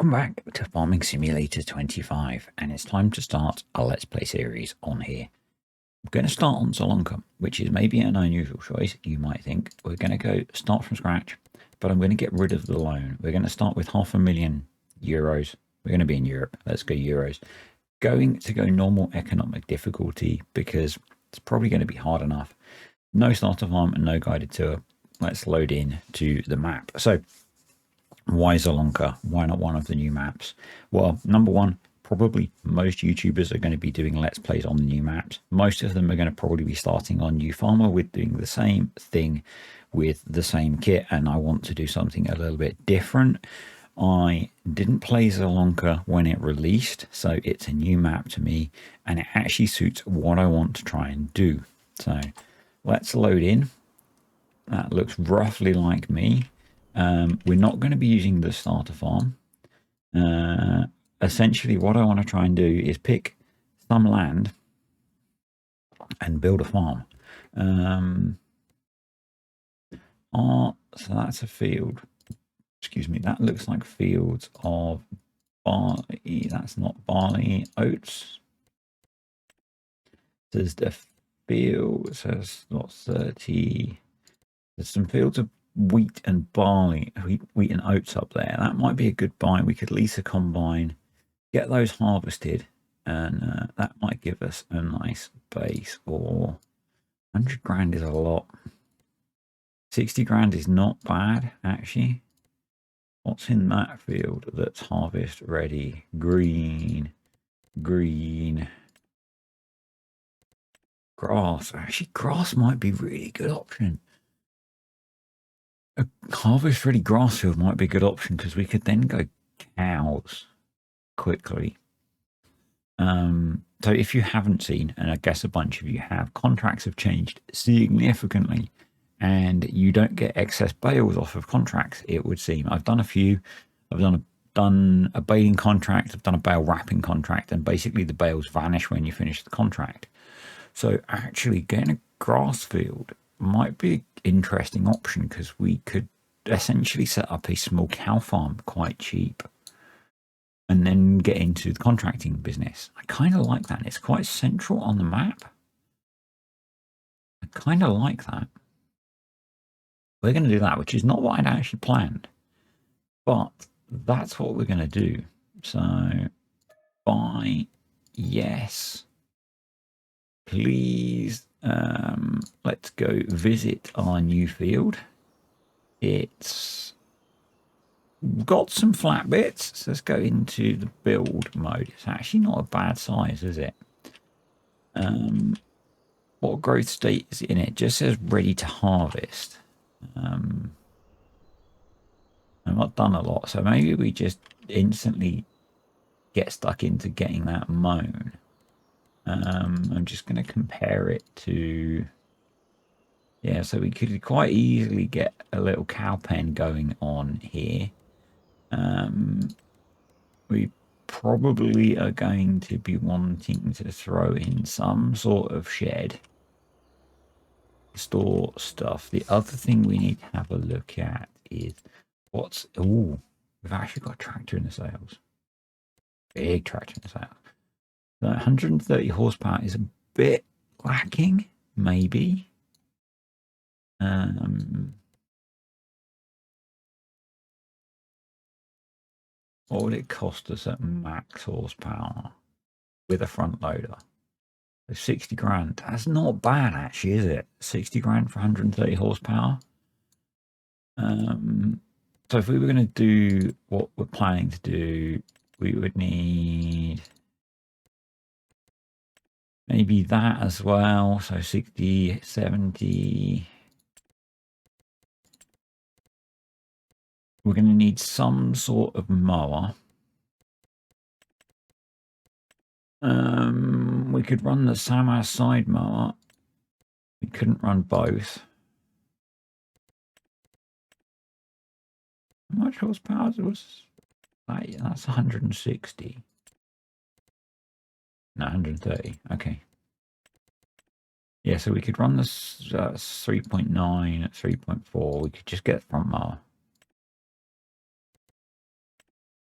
Welcome back to Farming Simulator 25, and it's time to start a Let's Play series on here. I'm going to start on Sri Lanka, which is maybe an unusual choice, you might think. We're going to go start from scratch, but I'm going to get rid of the loan. We're going to start with €500,000. We're going to be in Europe. Let's go euros. Going to go normal economic difficulty because it's probably going to be hard enough. No starter farm and no guided tour. Let's load in to the map. So why Sri Lanka? Why not one of the new maps? Well, number one, probably most YouTubers are going to be doing Let's Plays on the new maps. Most of them are going to probably be starting on New Farmer with doing the same thing with the same kit, and I want to do something a little bit different. I didn't play Sri Lanka when it released, so it's a new map to me, and it actually suits what I want to try and do. So let's load in. That looks roughly like me. We're not going to be using the starter farm. Essentially, what I want to try and do is pick some land and build a farm. So that's a field. Excuse me, that looks like fields of barley. That's not barley, oats. There's the field, so it's not 30. There's some fields of wheat and barley, wheat and oats up there. That might be a good buy. We could lease a combine, get those harvested, and that might give us a nice base. Or 100 grand is a lot. 60 grand is not bad, actually. What's in that field that's harvest ready? Green. Grass. Actually, grass might be a really good option. A harvest ready grass field might be a good option because we could then go cows quickly. So if you haven't seen, and I guess a bunch of you have, contracts have changed significantly, and you don't get excess bales off of contracts, it would seem. I've done a few. I've done a baling contract, I've done a bale wrapping contract, and basically the bales vanish when you finish the contract. So actually getting a grass field might be an interesting option because we could essentially set up a small cow farm quite cheap and then get into the contracting business. I kind of like that. It's quite central on the map. I kind of like that. We're going to do that, which is not what I'd actually planned, but that's what we're going to do. So buy, yes, please. Let's go visit our new field. It's got some flat bits, so let's go into the build mode. It's actually not a bad size, is it? What growth state is in it? It just says ready to harvest. I've not done a lot, so maybe we just instantly get stuck into getting that mown. I'm just going to compare it to, yeah, so we could quite easily get a little cow pen going on here. We probably are going to be wanting to throw in some sort of shed, store stuff. The other thing we need to have a look at is what's, oh, we've actually got a tractor in the sales. Big tractor in the sales. 130 horsepower is a bit lacking, maybe. What would it cost us at max horsepower with a front loader? So 60 grand. That's not bad, actually, is it? 60 grand for 130 horsepower. So if we were going to do what we're planning to do, we would need maybe that as well. So 60, 70. We're going to need some sort of mower. We could run the Sama side mower. We couldn't run both. How much horsepower was that? That's 160. No, 130. Okay. Yeah, so we could run this 3.9 at 3.4. We could just get front mower.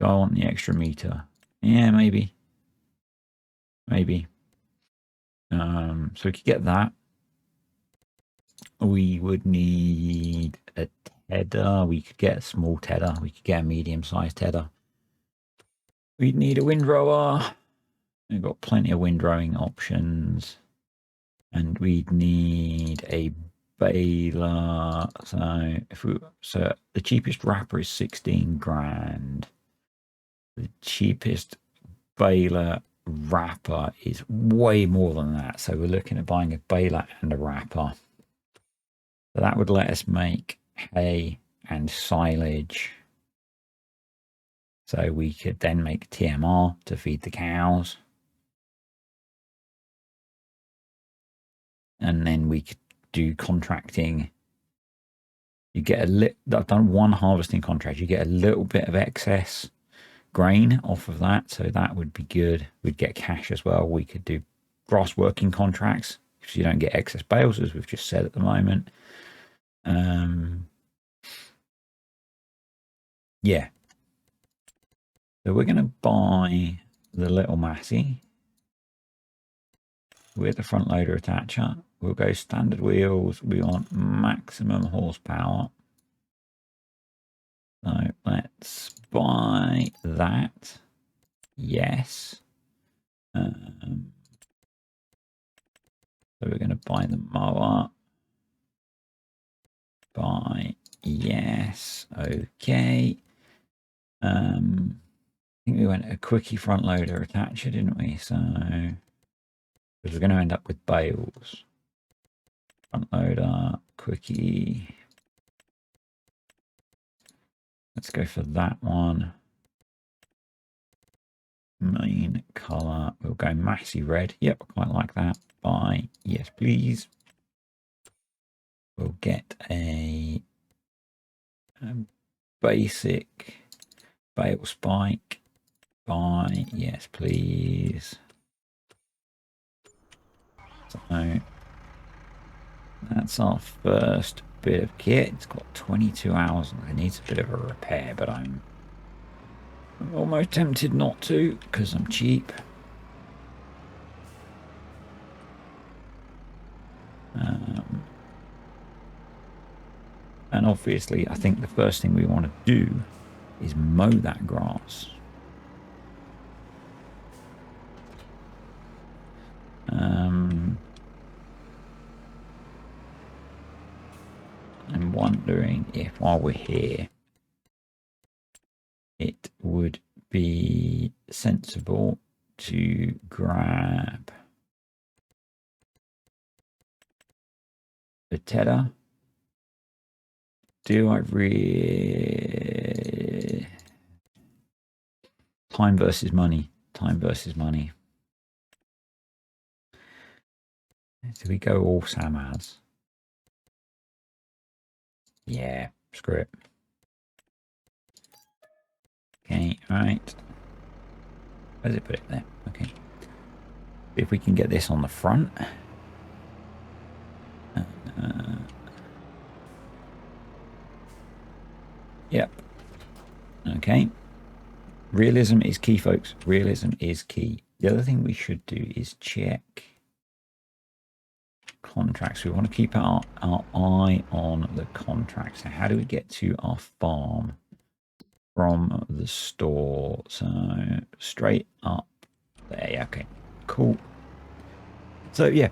Do I want the extra meter? Yeah, maybe. Maybe. So we could get that. We would need a tedder. We could get a small tedder. We could get a medium-sized tedder. We'd need a windrower. We've got plenty of windrowing options. And we'd need a baler. So the cheapest wrapper is 16 grand. The cheapest baler wrapper is way more than that. So we're looking at buying a baler and a wrapper. So that would let us make hay and silage. So we could then make TMR to feed the cows. And then we could do contracting. You get I've done one harvesting contract. You get a little bit of excess grain off of that. So that would be good. We'd get cash as well. We could do grass working contracts if you don't get excess bales, as we've just said at the moment. Yeah. So we're going to buy the little Massey with the front loader attacher. We'll go standard wheels. We want maximum horsepower. So let's buy that. Yes. So we're going to buy the mower. Buy. Yes. Okay. I think we went a quickie front loader attacher, didn't we? So because we're going to end up with bales. Front loader, quickie. Let's go for that one. Main color. We'll go Massey red. Yep, quite like that. Buy. Yes, please. We'll get a basic bale spike. Buy. Yes, please. So that's our first bit of kit. It's got 22 hours and it needs a bit of a repair, but I'm almost tempted not to because I'm cheap. And obviously, I think the first thing we want to do is mow that grass. I'm wondering if while we're here, it would be sensible to grab the tedder. Do I really... Time versus money. Time versus money. Do we go all Samaz? Yeah, screw it. Okay, right. Where does it put it there? Okay. If we can get this on the front. Yep. Okay. Realism is key, folks. Realism is key. The other thing we should do is check contracts. We want to keep our eye on the contracts. So how do we get to our farm from the store? So straight up there. Yeah, okay, cool. So yeah,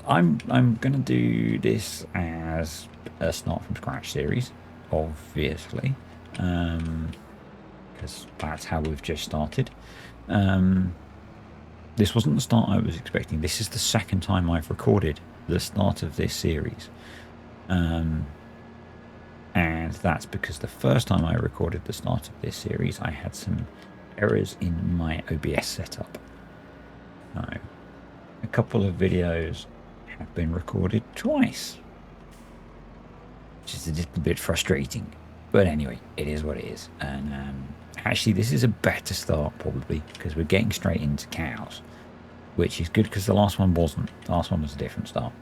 I'm gonna do this as a start from scratch series, obviously, because that's how we've just started. This wasn't the start I was expecting. This is the second time I've recorded the start of this series. And that's because the first time I recorded the start of this series, I had some errors in my OBS setup. So a couple of videos have been recorded twice, which is a little bit frustrating. But anyway, it is what it is. And actually, this is a better start probably because we're getting straight into cows, which is good because the last one wasn't. The last one was a different start.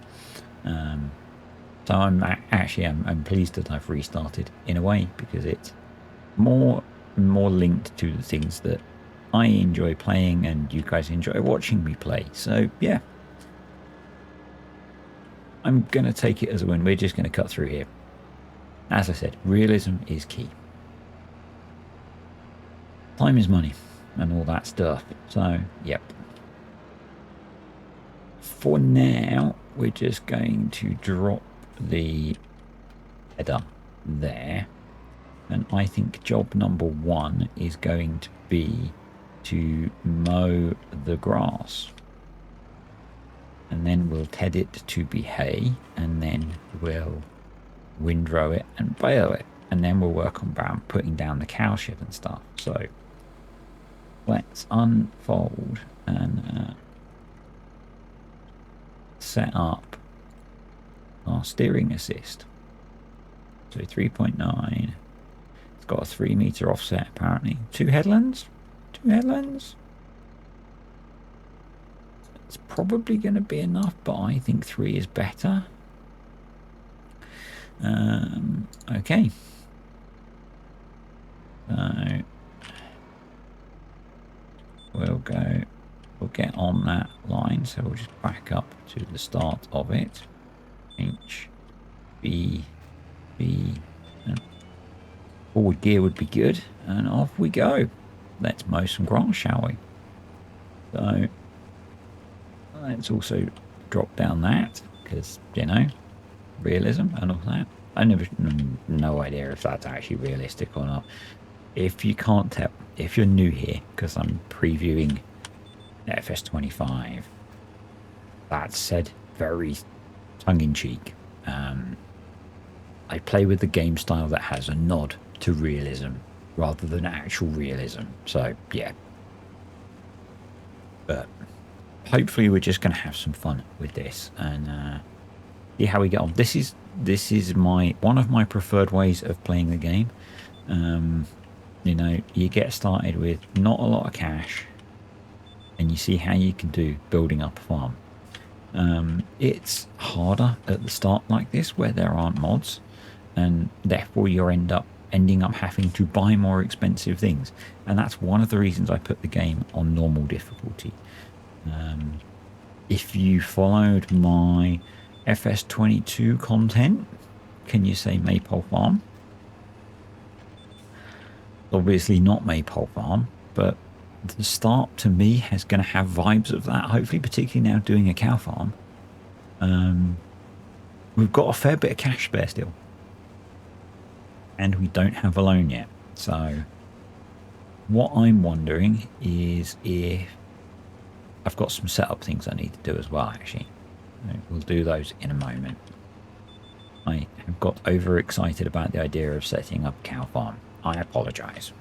So I'm pleased that I've restarted in a way because it's more more linked to the things that I enjoy playing and you guys enjoy watching me play. So yeah, I'm going to take it as a win. We're just going to cut through here. As I said, realism is key. Time is money and all that stuff. So, yep. For now, we're just going to drop the header there. And I think job number 1 is going to be to mow the grass. And then we'll ted it to be hay, and then we'll windrow it and bale it, and then we'll work on putting down the cow shed and stuff. So let's unfold and set up our steering assist. So 3.9. It's got a 3 meter offset apparently. 2 headlands. It's probably going to be enough, but I think 3 is better. Okay. So we'll get on that line. So we'll just back up to the start of it. H, B, and forward gear would be good. And off we go. Let's mow some grass, shall we? So let's also drop down that because, you know, realism and all that. I never, no idea if that's actually realistic or not. If you can't tell, if you're new here, because I'm previewing FS25, that's said very tongue-in-cheek. I play with the game style that has a nod to realism rather than actual realism. So yeah, but hopefully we're just going to have some fun with this and see how we get on. This is one of my preferred ways of playing the game. You know, you get started with not a lot of cash and you see how you can do building up a farm. It's harder at the start like this where there aren't mods, and therefore you ending up having to buy more expensive things, and that's one of the reasons I put the game on normal difficulty. If you followed my FS22 content, can you say Maypole Farm? Obviously not Maypole Farm, but the start to me is going to have vibes of that, hopefully, particularly now doing a cow farm. We've got a fair bit of cash spare still, and we don't have a loan yet. So what I'm wondering is if I've got some setup things I need to do as well, actually. We'll do those in a moment. I have got overexcited about the idea of setting up a cow farm. I apologize.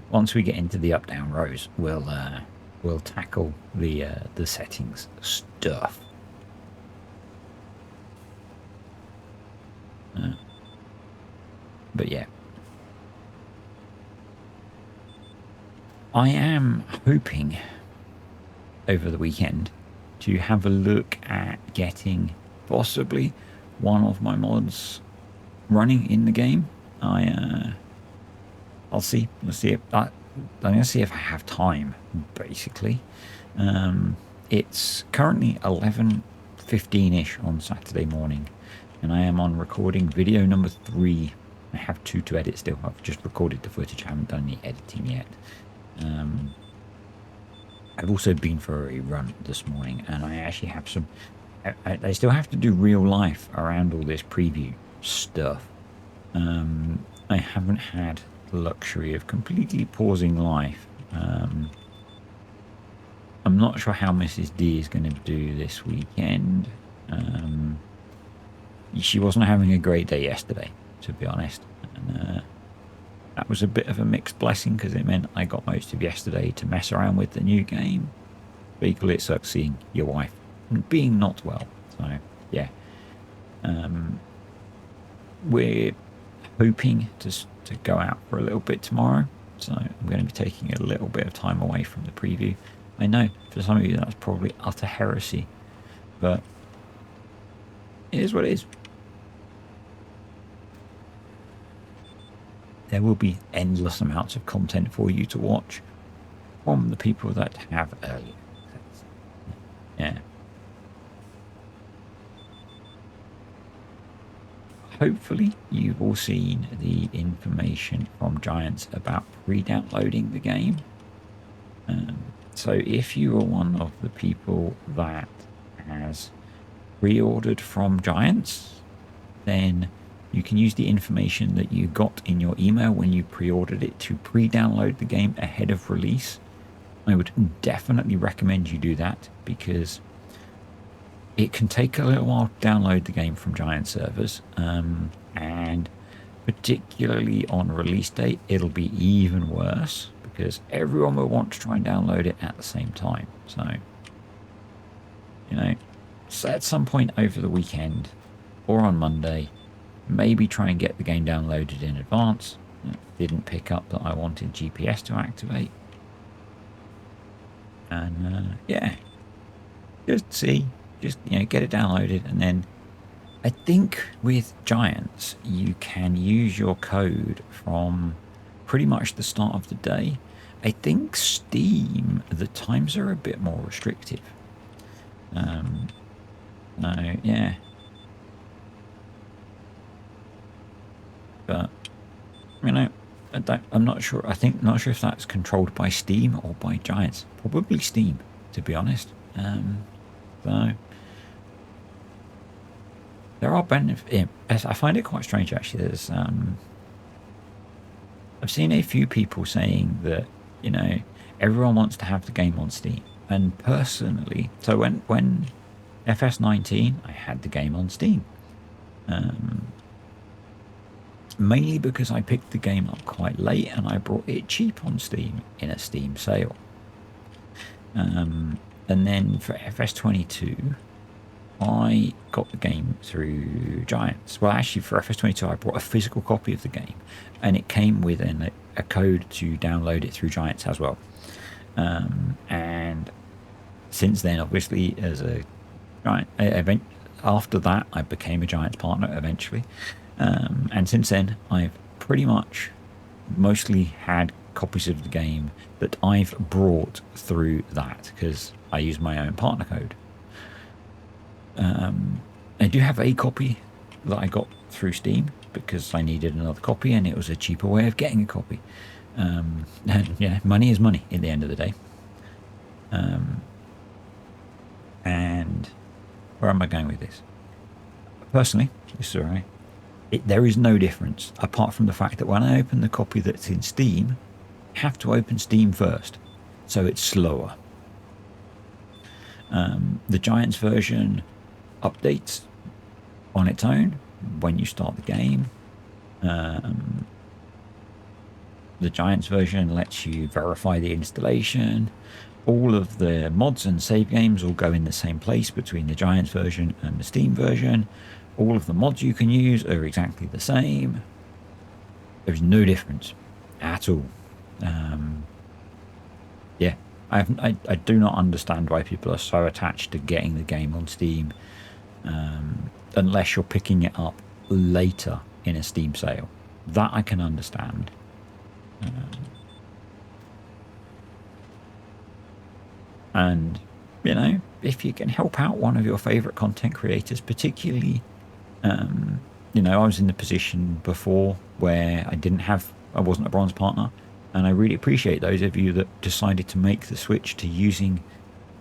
Once we get into the up-down rows, we'll tackle the settings stuff. But yeah, I am hoping over the weekend to have a look at getting possibly one of my mods running in the game. I'll see. Let's see if I'm gonna see if I have time. Basically, it's currently 11:15ish on Saturday morning, and I am on recording video number 3. I have 2 to edit still. I've just recorded the footage. I haven't done any editing yet. I've also been for a run this morning, and I actually have some. I still have to do real life around all this preview stuff. I haven't had the luxury of completely pausing life. I'm not sure how Mrs. D is going to do this weekend. She wasn't having a great day yesterday, to be honest. And that was a bit of a mixed blessing because it meant I got most of yesterday to mess around with the new game. But equally, it sucks seeing your wife being not well. So, yeah. We're hoping to go out for a little bit tomorrow. So I'm going to be taking a little bit of time away from the preview. I know for some of you that's probably utter heresy, but it is what it is. there will be endless amounts of content for you to watch from the people that have early access. Yeah. Hopefully you've all seen the information from Giants about pre-downloading the game. So if you are one of the people that has pre-ordered from Giants, then you can use the information that you got in your email when you pre-ordered it to pre-download the game ahead of release. I would definitely recommend you do that, because it can take a little while to download the game from Giant servers, and particularly on release date it'll be even worse, because everyone will want to try and download it at the same time. So, you know, so at some point over the weekend or on Monday, maybe try and get the game downloaded in advance. It didn't pick up that I wanted GPS to activate. And yeah, just see, just, you know, get it downloaded. And then I think with Giants you can use your code from pretty much the start of the day. I think Steam, the times are a bit more restrictive. No, yeah, but you know, I'm not sure. Not sure if that's controlled by Steam or by Giants. Probably Steam, to be honest. So there are benefits. Yeah, I find it quite strange, actually. There's I've seen a few people saying that, you know, everyone wants to have the game on Steam, and personally, so when FS19, I had the game on Steam. Mainly because I picked the game up quite late and I brought it cheap on Steam in a Steam sale. And then for FS22, I got the game through Giants. Well, actually, for FS22, I bought a physical copy of the game, and it came with a code to download it through Giants as well. And since then, obviously, as a Giant event, after that, I became a Giants partner eventually. And since then, I've pretty much mostly had copies of the game that I've brought through that, because I use my own partner code. I do have a copy that I got through Steam because I needed another copy, and it was a cheaper way of getting a copy. And yeah, money is money at the end of the day. And where am I going with this? Personally, this is all right. There is no difference, apart from the fact that when I open the copy that's in Steam, I have to open Steam first, so it's slower. The Giants version updates on its own when you start the game. The Giants version lets you verify the installation. All of the mods and save games will go in the same place between the Giants version and the Steam version. All of the mods you can use are exactly the same. There's no difference at all. Yeah, I do not understand why people are so attached to getting the game on Steam, unless you're picking it up later in a Steam sale. That I can understand. And, you know, if you can help out one of your favorite content creators, particularly, you know, I was in the position before where I wasn't a bronze partner, and I really appreciate those of you that decided to make the switch to using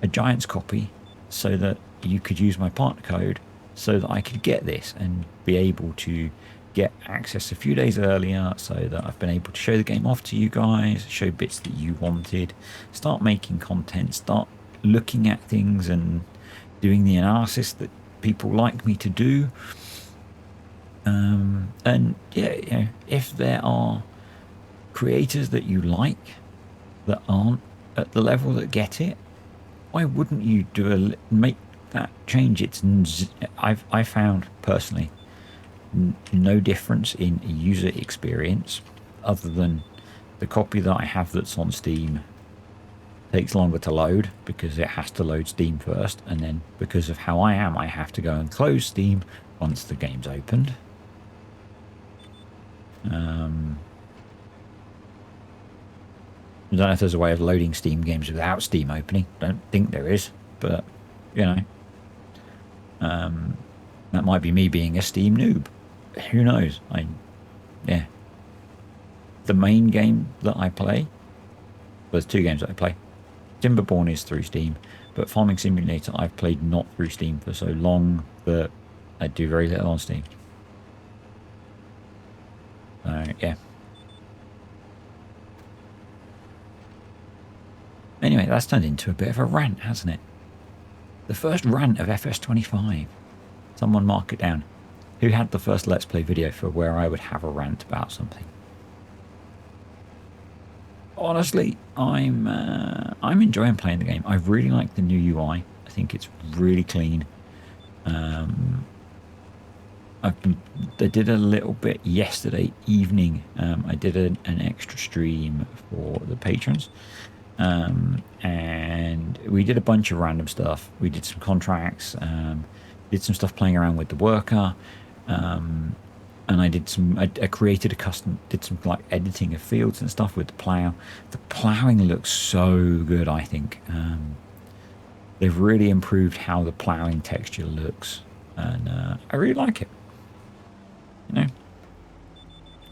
a Giants copy so that you could use my partner code so that I could get this and be able to get access a few days earlier, so that I've been able to show the game off to you guys, show bits that you wanted, start making content, start looking at things and doing the analysis that people like me to do. And yeah, you know, if there are creators that you like that aren't at the level that get it, why wouldn't you make that change? I found personally no difference in user experience, other than the copy that I have that's on Steam takes longer to load because it has to load Steam first, and then because of how I am, I have to go and close Steam once the game's opened. I don't know if there's a way of loading Steam games without Steam opening. Don't think there is, but you know, that might be me being a Steam noob. Who knows? Yeah. The main game that I play, well, there's two games that I play. Timberborn is through Steam, but Farming Simulator I've played not through Steam for so long that I do very little on Steam. So yeah. Anyway, that's turned into a bit of a rant, hasn't it? The first rant of FS25. Someone mark it down. Who had the first Let's Play video for where I would have a rant about something? Honestly, I'm enjoying playing the game. I really like the new UI. I think it's really clean. I did a little bit yesterday evening. I did an extra stream for the patrons. And we did a bunch of random stuff. We did some contracts, did some stuff playing around with the worker, and I created a custom, did some like editing of fields and stuff with the plow. The plowing looks so good, I think. They've really improved how the plowing texture looks, and I really like it. You know,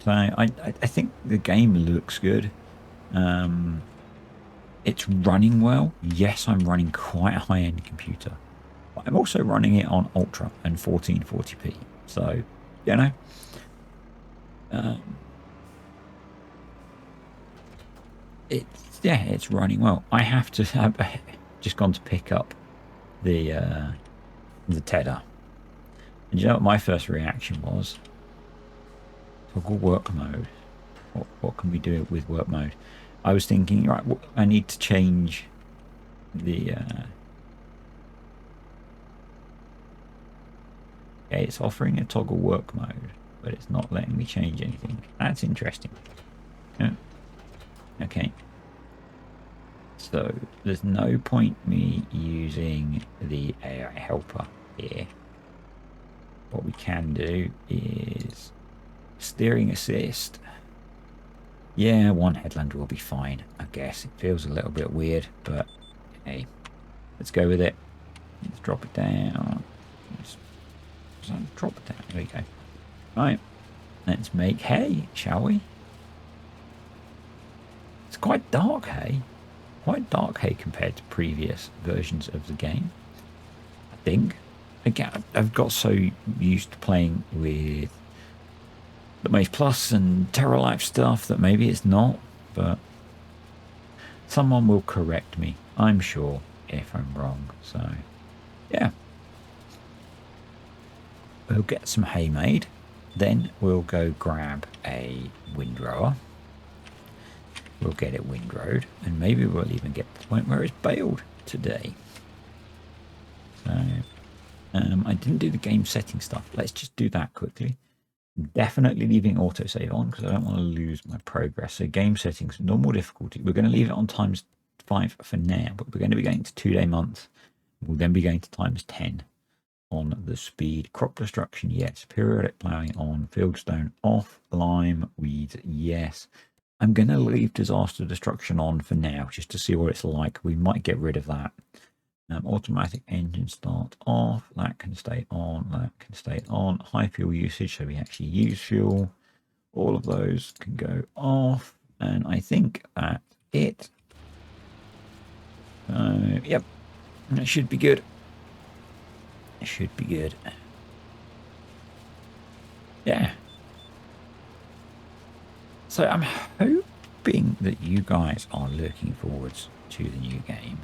so I think the game looks good. It's running well. Yes, I'm running quite a high-end computer, but I'm also running it on Ultra and 1440p. So, you know, it's running well. I have to have just gone to pick up the Tedder, and you know what my first reaction was? Toggle work mode. What can we do with work mode? I was thinking, right, I need to change the... Okay, it's offering a toggle work mode, but it's not letting me change anything. That's interesting. Yeah. Okay. So, there's no point me using the AI helper here. What we can do is steering assist. Yeah, one headland will be fine, I guess. It feels a little bit weird, but hey, let's go with it. Let's drop it down. Let's drop it down. There we go. Right, let's make hay, shall we? It's quite dark hay. Quite dark hay compared to previous versions of the game, I think. Again, I've got so used to playing with the Maze Plus and Terra Life stuff that maybe it's not, but someone will correct me, I'm sure, if I'm wrong. So, yeah. We'll get some hay made, then we'll go grab a windrower. We'll get it windrowed, and maybe we'll even get to the point where it's baled today. So, I didn't do the game setting stuff. Let's just do that quickly. Definitely leaving autosave on because I don't want to lose my progress. So game settings, normal difficulty. We're going to leave it on ×5 for now, but we're going to be going to 2-day month. We'll then be going to ×10 on the speed. Crop destruction, yes. Periodic ploughing on. Fieldstone off. Lime weeds, yes. I'm going to leave disaster destruction on for now just to see what it's like. We might get rid of that. Automatic engine start off, that can stay on, that can stay on. High fuel usage, so we actually use fuel. All of those can go off, and I think that's it. Yep, that should be good. It should be good. Yeah. So I'm hoping that you guys are looking forwards to the new game.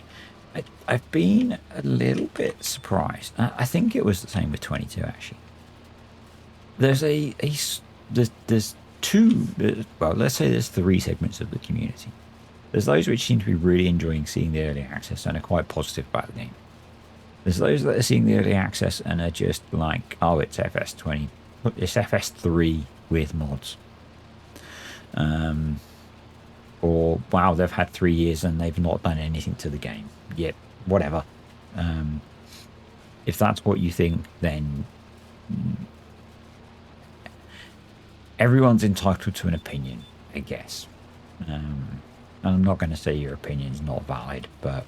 I've been a little bit surprised. I think it was the same with 22 actually. There's there's two, well, let's say there's 3 segments of the community. There's those which seem to be really enjoying seeing the early access and are quite positive about the game. There's those that are seeing the early access and are just like, oh, it's FS20, it's FS3 with mods. Or wow, they've had 3 years and they've not done anything to the game yet. Whatever. If that's what you think, then everyone's entitled to an opinion, I guess. And I'm not going to say your opinion's not valid, but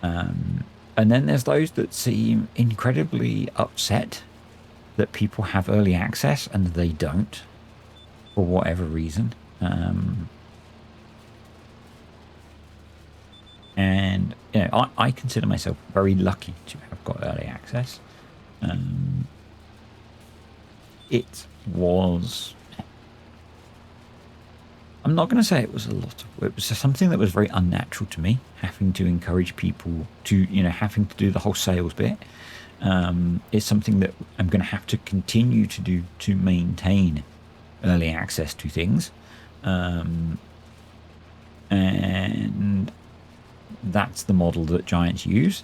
and then there's those that seem incredibly upset that people have early access and they don't, for whatever reason. And you know, I consider myself very lucky to have got early access. It was, I'm not going to say it was a lot of, it was something that was very unnatural to me, having to encourage people to, you know, having to do the whole sales bit. It's something that I'm going to have to continue to do to maintain early access to things. And that's the model that Giants use.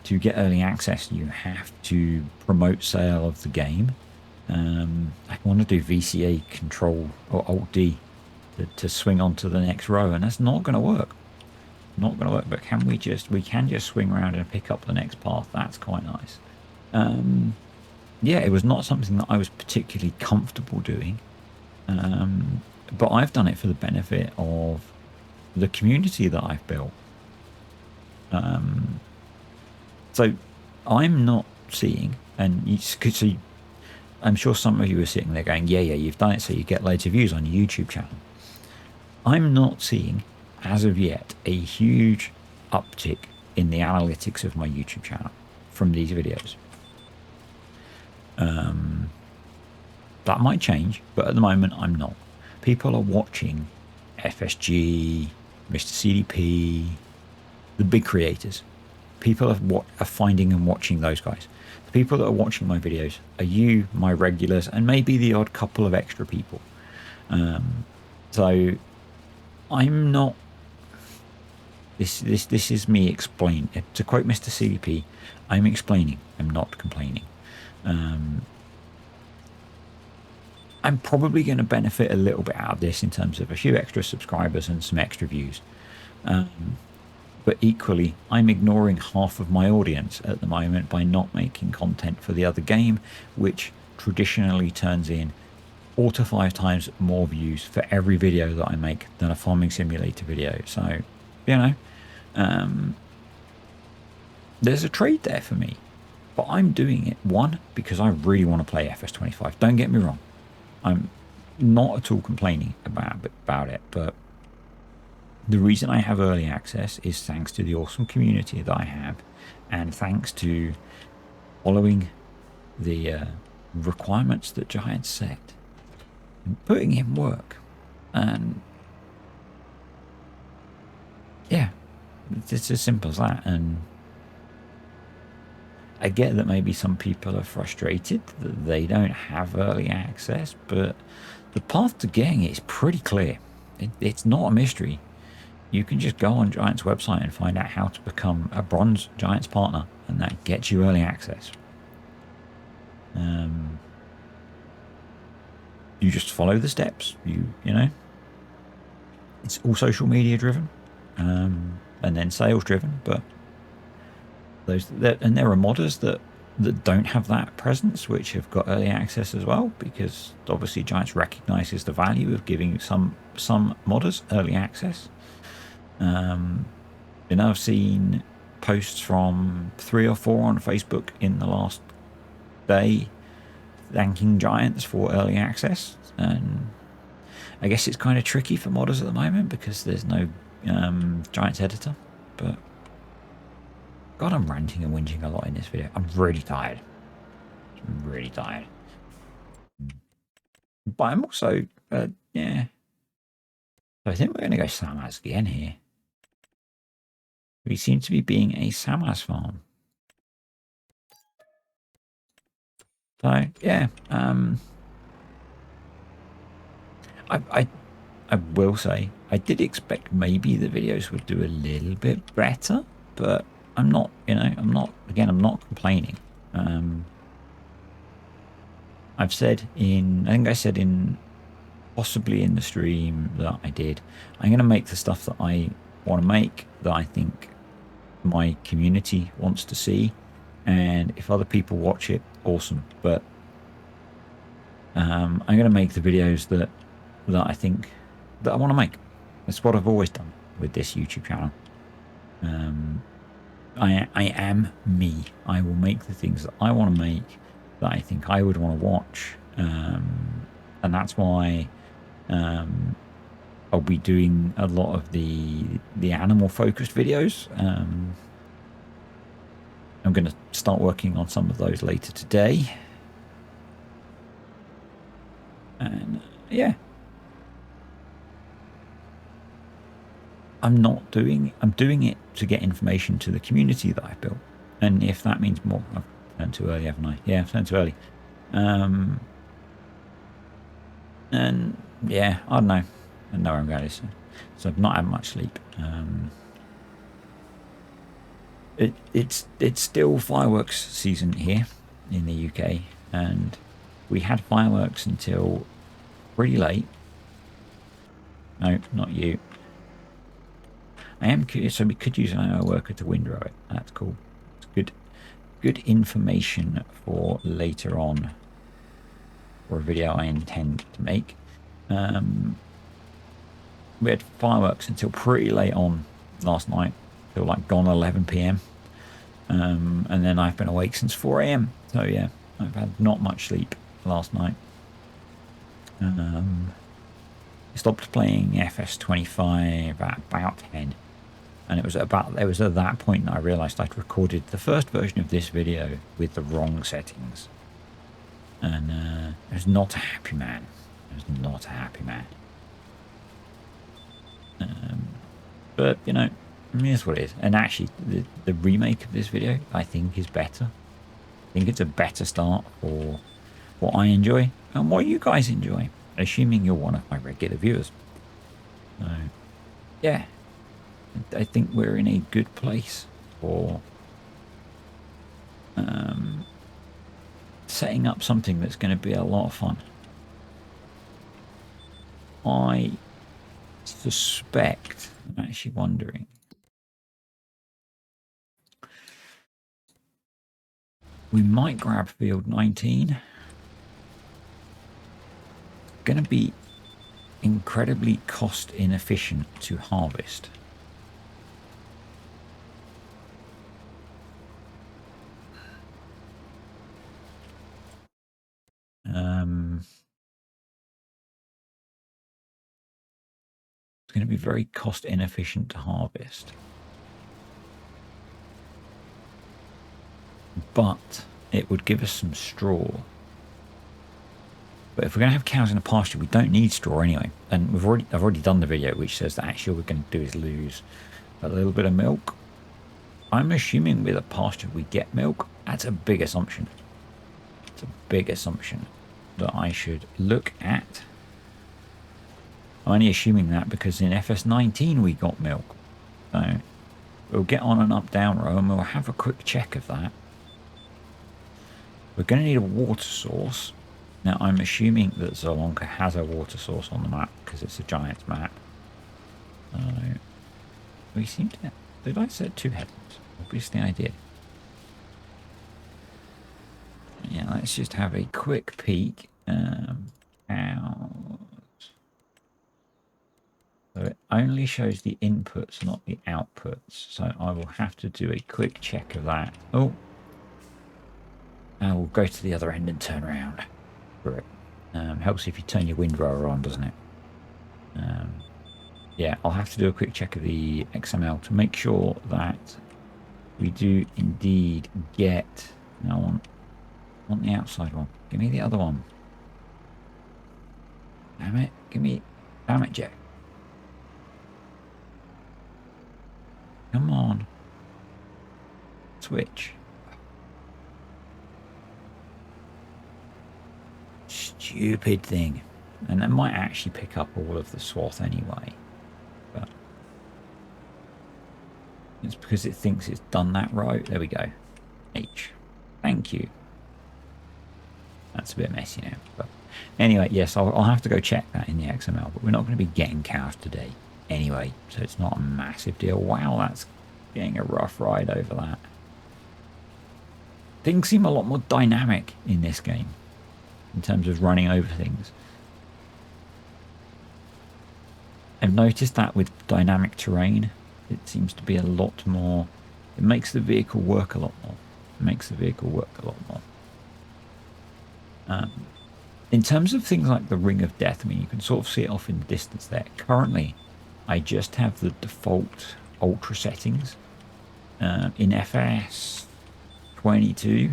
To get early access, you have to promote sale of the game. I want to do VCA control or Alt D to swing on to the next row, and that's not going to work. Not going to work, but we can just swing around and pick up the next path. That's quite nice. Yeah, it was not something that I was particularly comfortable doing, but I've done it for the benefit of the community that I've built. So I'm not seeing, and you could see, I'm sure some of you are sitting there going, yeah, you've done it so you get loads of views on your YouTube channel. I'm not seeing, as of yet, a huge uptick in the analytics of my YouTube channel from these videos. That might change, but at the moment I'm not. People are watching FSG, Mr. CDP, the big creators. People are finding and watching those guys. The people that are watching my videos are you, my regulars, and maybe the odd couple of extra people. So I'm not. This is me explaining. To quote Mr. CDP, I'm explaining. I'm not complaining. I'm probably going to benefit a little bit out of this in terms of a few extra subscribers and some extra views. But equally, I'm ignoring half of my audience at the moment by not making content for the other game, which traditionally turns in 4 to 5 times more views for every video that I make than a farming simulator video. So, you know, there's a trade there for me. But I'm doing it, one, because I really want to play FS25. Don't get me wrong. I'm not at all complaining about it, but the reason I have early access is thanks to the awesome community that I have, and thanks to following the requirements that Giants set and putting in work. And yeah, it's as simple as that. And I get that maybe some people are frustrated that they don't have early access, but the path to getting it is pretty clear. It's not a mystery. You can just go on Giants' website and find out how to become a bronze Giants partner, and that gets you early access. You just follow the steps. You know, it's all social media driven, and then sales driven, but there are modders that don't have that presence, which have got early access as well, because obviously Giants recognizes the value of giving some modders early access. You know, I've seen posts from 3 or 4 on Facebook in the last day thanking Giants for early access, and I guess it's kind of tricky for modders at the moment because there's no Giants editor. But God, I'm ranting and whinging a lot in this video. I'm really tired. I'm really tired. But I'm also, yeah. So I think we're going to go Samaz again here. We seem to be being a Samaz farm. So, yeah. I will say, I did expect maybe the videos would do a little bit better, but I'm not, you know, I'm not complaining. I've said I think I said possibly in the stream that I did, I'm going to make the stuff that I want to make, that I think my community wants to see, and if other people watch it, awesome. But I'm going to make the videos that I think that I want to make. That's what I've always done with this YouTube channel. I am me. I will make the things that I want to make, that I think I would want to watch, and that's why I'll be doing a lot of the animal focused videos. I'm going to start working on some of those later today, and yeah, I'm doing it to get information to the community that I've built. And if that means more, I've turned too early, haven't I? Yeah, I've turned too early. And yeah, I don't know. I know where I'm going. So I've not had much sleep. It's still fireworks season here in the UK, and we had fireworks until pretty late. No, not you. I am curious, so we could use an IO worker to windrow it. That's cool. It's good information for later on, for a video I intend to make. We had fireworks until pretty late on last night, till like gone 11 p.m. And then I've been awake since 4 a.m. So yeah, I've had not much sleep last night. I stopped playing FS25 at about 10. And it was at that point that I realised I'd recorded the first version of this video with the wrong settings. And I was not a happy man. I was not a happy man. But, you know, here's what it is. And actually, the remake of this video, I think, is better. I think it's a better start for what I enjoy and what you guys enjoy, assuming you're one of my regular viewers. So, yeah. I think we're in a good place for setting up something that's going to be a lot of fun. I suspect, I'm actually wondering, we might grab field 19. Going to be incredibly cost inefficient to harvest. It's going to be very cost inefficient to harvest. But it would give us some straw. But if we're going to have cows in a pasture, we don't need straw anyway. And I've already done the video which says that actually all we're going to do is lose a little bit of milk. I'm assuming with a pasture we get milk. That's a big assumption. It's a big assumption that I should look at. I'm only assuming that because in FS19 we got milk. So we'll get on an up-down row and we'll have a quick check of that. We're going to need a water source. Now I'm assuming that Zolonka has a water source on the map because it's a giant map. We seem to... Did I set 2 headlands? Obviously I did. Yeah, let's just have a quick peek. So it only shows the inputs, not the outputs. So I will have to do a quick check of that. Oh. I will go to the other end and turn around. For it. Helps if you turn your windrower on, doesn't it? Yeah, I'll have to do a quick check of the XML to make sure that we do indeed get... No, I want the outside one. Give me the other one. Damn it. Give me... Damn it, Jack. Come on. Switch. Stupid thing. And that might actually pick up all of the swath anyway. But it's because it thinks it's done that right. There we go. H. Thank you. That's a bit messy now. But anyway, yes, I'll have to go check that in the XML. But we're not going to be getting cows today anyway. So it's not a massive deal. Wow, that's getting a rough ride over that. Things seem a lot more dynamic in this game in terms of running over things. I've noticed that with dynamic terrain, it seems to be a lot more. It makes the vehicle work a lot more. It makes the vehicle work a lot more. In terms of things like the Ring of Death, I mean, you can sort of see it off in the distance there. Currently, I just have the default ultra settings. In FS 22,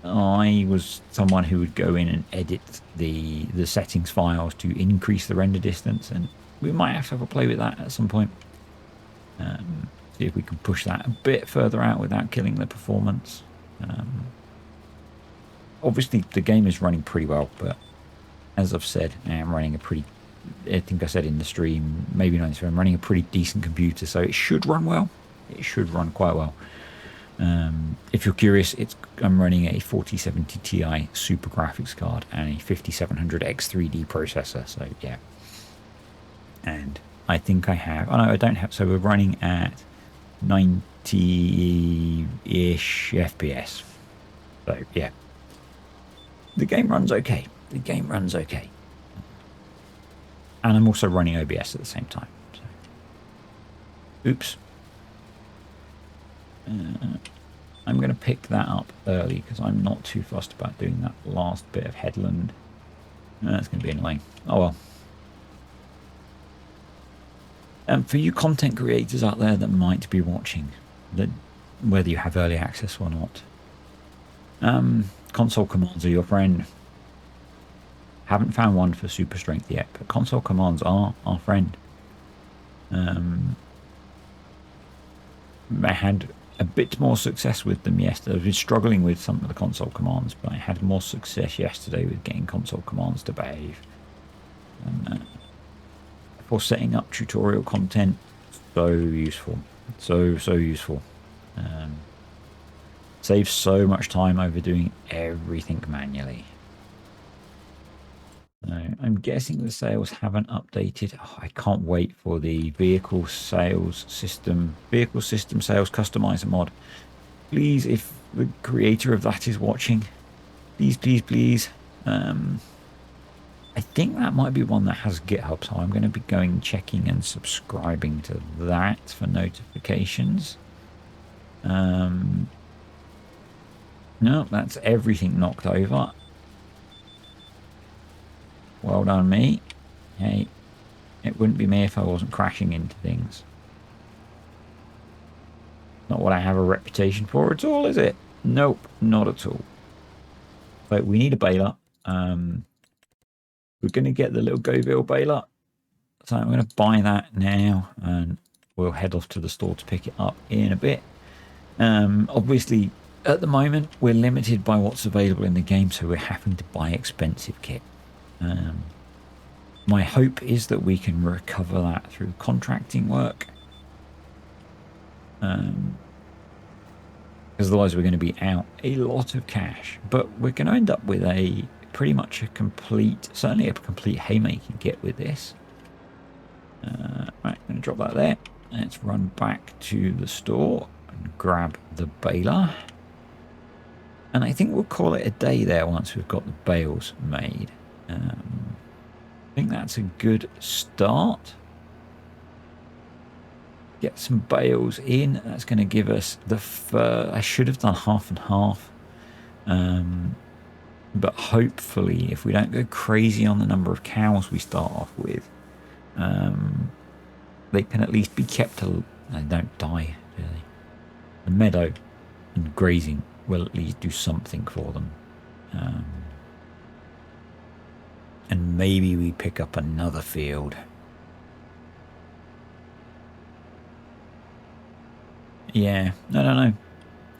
I was someone who would go in and edit the settings files to increase the render distance, and we might have to have a play with that at some point. See if we can push that a bit further out without killing the performance. Obviously, the game is running pretty well, but as I've said, I'm running a pretty, I think I said in the stream, maybe not in the stream, I'm running a pretty decent computer, so it should run well. It should run quite well. If you're curious, I'm running a 4070 Ti Super graphics card and a 5700X 3D processor, so yeah. And I think I have, oh no, I don't have, so we're running at 90-ish FPS. So yeah, the game runs okay. The game runs okay. And I'm also running OBS at the same time. So. Oops. I'm going to pick that up early because I'm not too fussed about doing that last bit of headland. That's going to be annoying. Oh well. For you content creators out there that might be watching, that whether you have early access or not, console commands are your friend. Haven't found one for super strength yet, but console commands are our friend. I had a bit more success with them yesterday. I've been struggling with some of the console commands, but I had more success yesterday with getting console commands to behave. And for setting up tutorial content, so useful. So useful. Saves so much time over doing everything manually. I'm guessing the sales haven't updated. Oh, I can't wait for the vehicle sales system sales customizer mod. Please, if the creator of that is watching, please. I think that might be one that has GitHub, so I'm going to be going checking and subscribing to that for notifications. No, that's everything knocked over. Well done, me. Hey, it wouldn't be me if I wasn't crashing into things. Not what I have a reputation for at all, is it? Nope, not at all. But we need a baler. We're going to get the little Goville baler. So I'm going to buy that now, and we'll head off to the store to pick it up in a bit. Obviously, at the moment, we're limited by what's available in the game, so we're having to buy expensive kit. My hope is that we can recover that through contracting work, because otherwise we're going to be out a lot of cash. But we're going to end up with a pretty much a complete, certainly a complete haymaking kit with this. Right, I'm going to drop that there. Let's run back to the store and grab the baler. And I think we'll call it a day there once we've got the bales made. I think that's a good start. Get some bales in. That's going to give us the first. I should have done half and half. But hopefully, if we don't go crazy on the number of cows we start off with, they can at least be kept and don't die, really. The meadow and grazing will at least do something for them. And maybe we pick up another field. Yeah, no.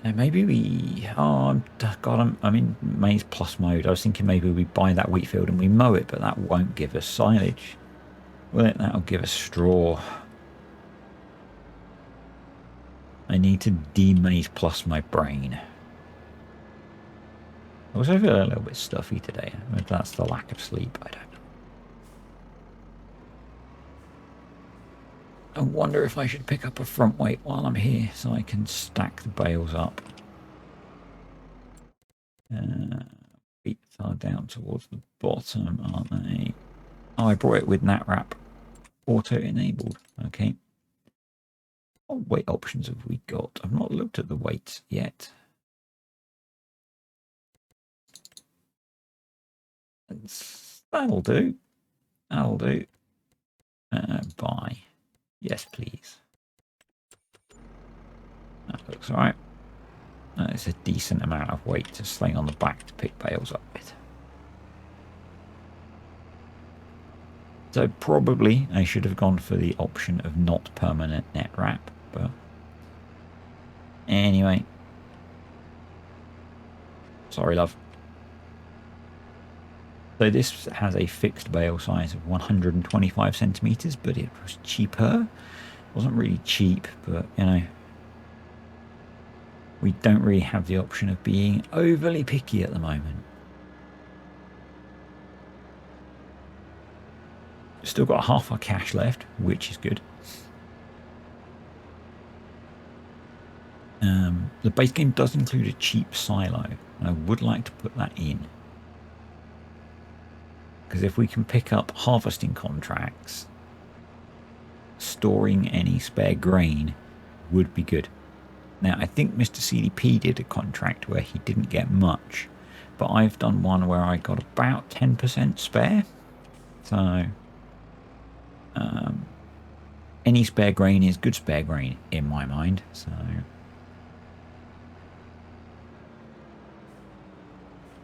Maybe we... Oh, God, I'm in maize plus mode. I was thinking maybe we buy that wheat field and we mow it, but that won't give us silage. Will it? That'll give us straw. I need to de-maize plus my brain. I also feel a little bit stuffy today. If that's the lack of sleep, I don't know. I wonder if I should pick up a front weight while I'm here so I can stack the bales up. Feet are down towards the bottom, aren't they? Oh, I brought it with nat wrap. auto enabled. Okay. What weight options have we got? I've not looked at the weights yet. That'll do. That'll do. Buy. Yes, please. That looks alright. It's a decent amount of weight to sling on the back to pick bales up with. So probably I should have gone for the option of not permanent net wrap, but anyway. Sorry, love. So this has a fixed bale size of 125 centimeters, but it was cheaper. It wasn't really cheap, but you know, we don't really have the option of being overly picky at the moment. Still got half our cash left, which is good. The base game does include a cheap silo, and I would like to put that in. Because if we can pick up harvesting contracts, storing any spare grain would be good. Now, I think Mr. CDP did a contract where he didn't get much, but I've done one where I got about 10% spare. So, any spare grain is good spare grain in my mind. So,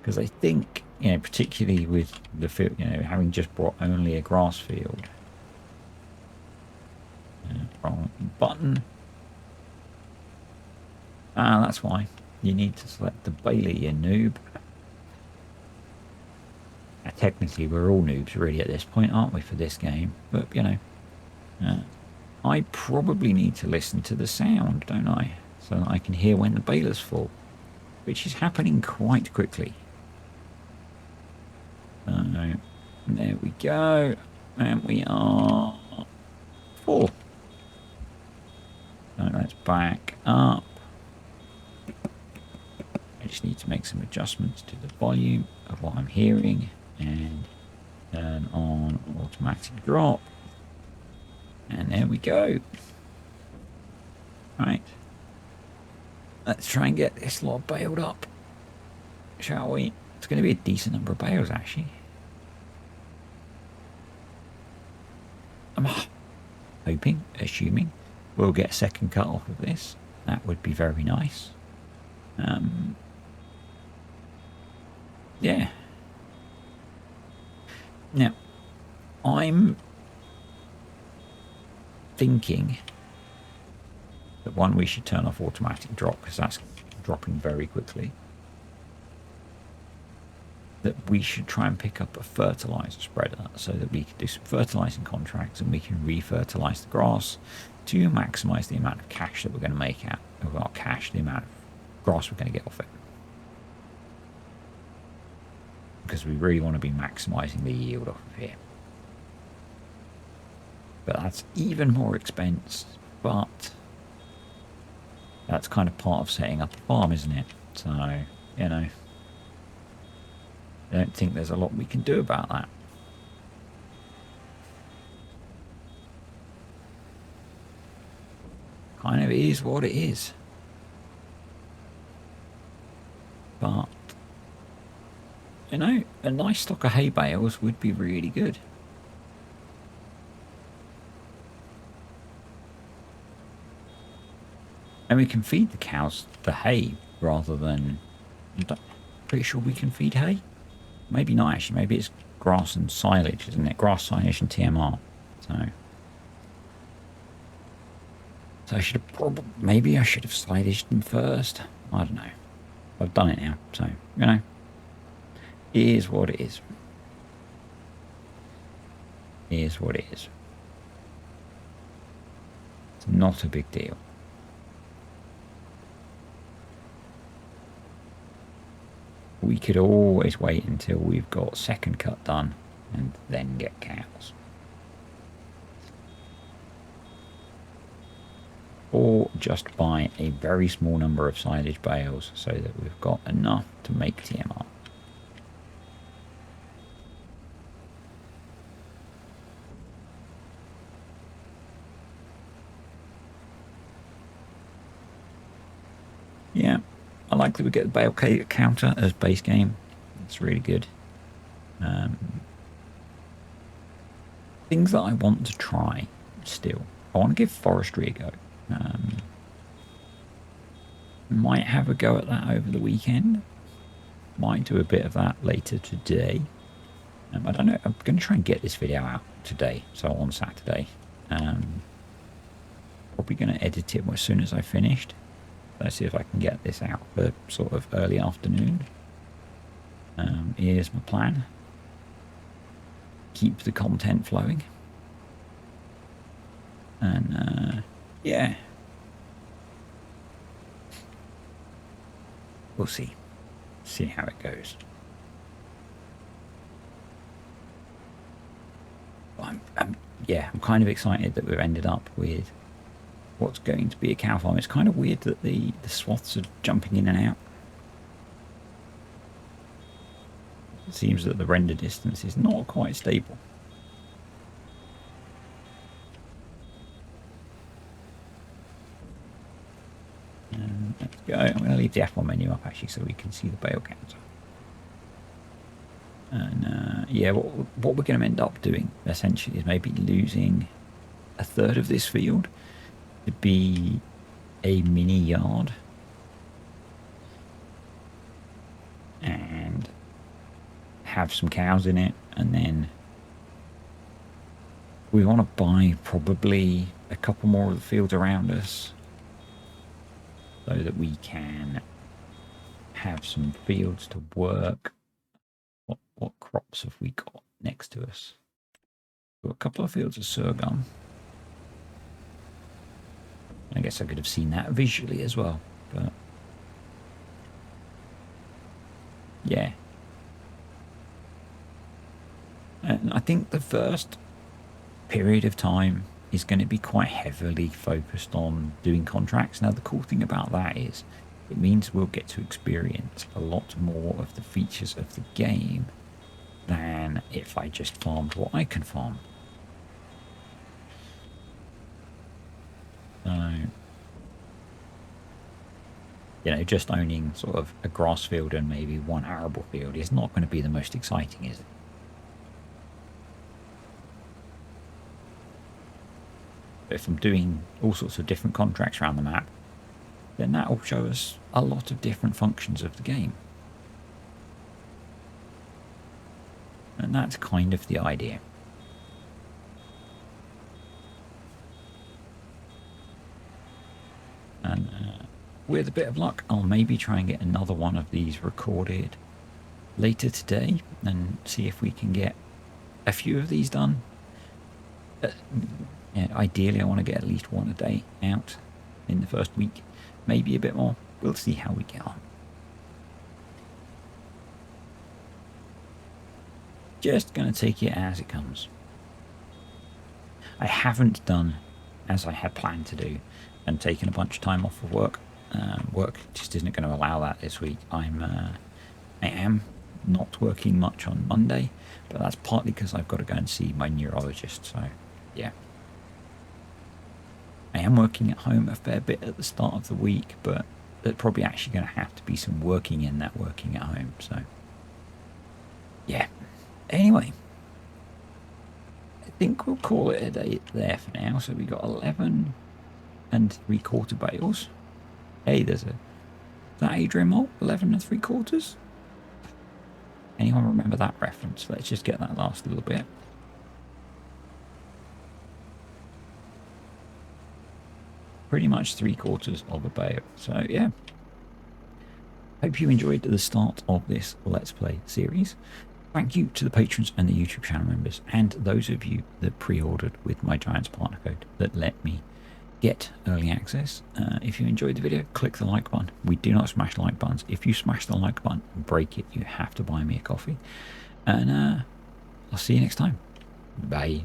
because I think, you know, particularly with the field, you know, having just brought only a grass field. Wrong button. Ah, that's why. You need to select the Bailey, you noob. Technically, we're all noobs really at this point, aren't we, for this game? But, you know, I probably need to listen to the sound, don't I? So that I can hear when the baler's full, which is happening quite quickly. There we go. And we are full. So let's back up. I just need to make some adjustments to the volume of what I'm hearing and turn on automatic drop. And there we go. Right. Let's try and get this lot baled up, shall we? It's going to be a decent number of bales, actually. I'm hoping, assuming, we'll get a second cut off of this. That would be very nice. Yeah. Now, I'm thinking that one, we should turn off automatic drop because that's dropping very quickly. That we should try and pick up a fertilizer spreader so that we can do some fertilizing contracts and we can re-fertilize the grass to maximize the amount of cash that we're going to make out of our cash, the amount of grass we're going to get off it. Because we really want to be maximizing the yield off of here. But that's even more expense, but that's kind of part of setting up a farm, isn't it? So, you know, I don't think there's a lot we can do about that. Kind of is what it is. But, you know, a nice stock of hay bales would be really good. And we can feed the cows the hay rather than... I'm pretty sure we can feed hay. Maybe not, actually. Maybe it's grass and silage, isn't it? Grass, silage and TMR. So I should have probably... Maybe I should have silaged them first. I don't know. I've done it now. So, you know. It is what it is. It is what it is. It's not a big deal. We could always wait until we've got second cut done and then get cows. Or just buy a very small number of silage bales so that we've got enough to make TMR. I like that we get the bale counter as base game. It's really good. Things that I want to try still. I want to give forestry a go. Might have a go at that over the weekend. Might do a bit of that later today. I don't know. I'm going to try and get this video out today, so on Saturday. Probably going to edit it as soon as I finished. Let's see if I can get this out for sort of early afternoon. Here's my plan. Keep the content flowing. And yeah. We'll see. See how it goes. I'm kind of excited that we've ended up with what's going to be a cow farm. It's kind of weird that the swaths are jumping in and out. It seems that the render distance is not quite stable. Let's go. I'm going to leave the F1 menu up actually so we can see the bale counter. And yeah, what we're going to end up doing essentially is maybe losing a third of this field to be a mini yard. And have some cows in it, and then we want to buy probably a couple more of the fields around us so that we can have some fields to work. What crops have we got next to us? We've got a couple of fields of sorghum. I guess I could have seen that visually as well, but yeah. And I think the first period of time is going to be quite heavily focused on doing contracts. Now, the cool thing about that is it means we'll get to experience a lot more of the features of the game than if I just farmed what I can farm. So, you know, just owning sort of a grass field and maybe one arable field is not going to be the most exciting, is it? But if I'm doing all sorts of different contracts around the map, then that will show us a lot of different functions of the game. And that's kind of the idea. And with a bit of luck, I'll maybe try and get another one of these recorded later today and see if we can get a few of these done. Yeah, ideally, I want to get at least one a day out in the first week, maybe a bit more. We'll see how we get on. Just going to take it as it comes. I haven't done as I had planned to do and taken a bunch of time off of work. Work just isn't going to allow that this week. I am not working much on Monday, but that's partly because I've got to go and see my neurologist. So, yeah. I am working at home a fair bit at the start of the week, but there's probably actually going to have to be some working in that working at home. So, yeah. Anyway, I think we'll call it a day there for now. So we got 11 3/4 bales. Hey, is that Adrian Malt? 11 3/4? Anyone remember that reference? Let's just get that last little bit. Pretty much 3/4 of a bale. So yeah. Hope you enjoyed the start of this Let's Play series. Thank you to the patrons and the YouTube channel members, and those of you that pre-ordered with my Giants partner code that let me get early access. If you enjoyed the video, click the like button. We do not smash like buttons. If you smash the like button and break it, you have to buy me a coffee. And I'll see you next time. Bye.